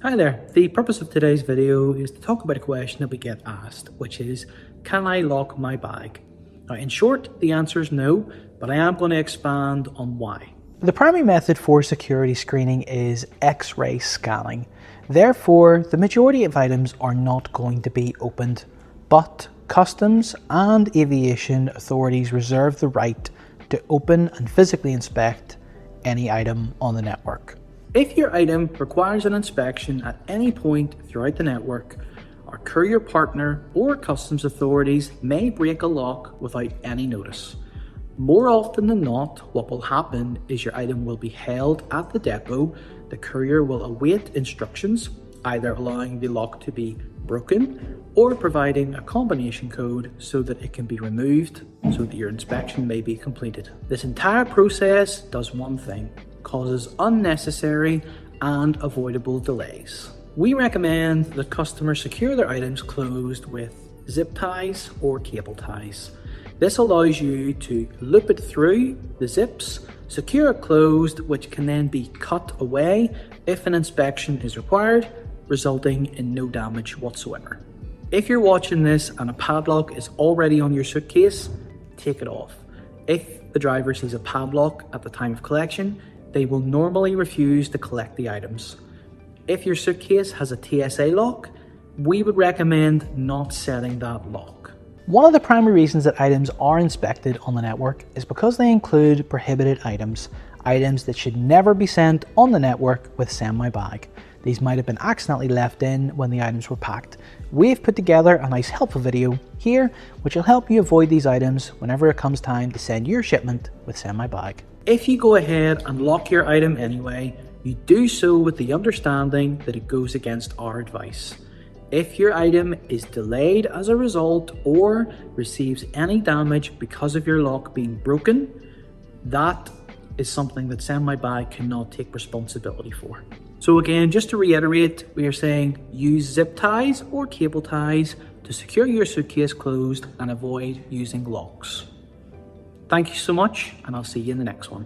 Hi there, the purpose of today's video is to talk about a question that we get asked, which is, can I lock my bag? Now, in short, the answer is no, but I am going to expand on why. The primary method for security screening is X-ray scanning. Therefore, the majority of items are not going to be opened, but customs and aviation authorities reserve the right to open and physically inspect any item on the network. If your item requires an inspection at any point throughout the network, our courier partner or customs authorities may break a lock without any notice. More often than not, what will happen is your item will be held at the depot. The courier will await instructions, either allowing the lock to be broken or providing a combination code so that it can be removed so that your inspection may be completed. This entire process does one thing: causes unnecessary and avoidable delays. We recommend that customers secure their items closed with zip ties or cable ties. This allows you to loop it through the zips, secure it closed, which can then be cut away if an inspection is required, resulting in no damage whatsoever. If you're watching this and a padlock is already on your suitcase, take it off. If the driver sees a padlock at the time of collection, they will normally refuse to collect the items. If your suitcase has a TSA lock, we would recommend not setting that lock. One of the primary reasons that items are inspected on the network is because they include prohibited items, items that should never be sent on the network with Send My Bag. These might have been accidentally left in when the items were packed. We've put together a nice helpful video here which will help you avoid these items whenever it comes time to send your shipment with Send My Bag. If you go ahead and lock your item anyway, you do so with the understanding that it goes against our advice. If your item is delayed as a result or receives any damage because of your lock being broken, that is something that Send My Bag cannot take responsibility for. So again, just to reiterate, we are saying use zip ties or cable ties to secure your suitcase closed and avoid using locks. Thank you so much, and I'll see you in the next one.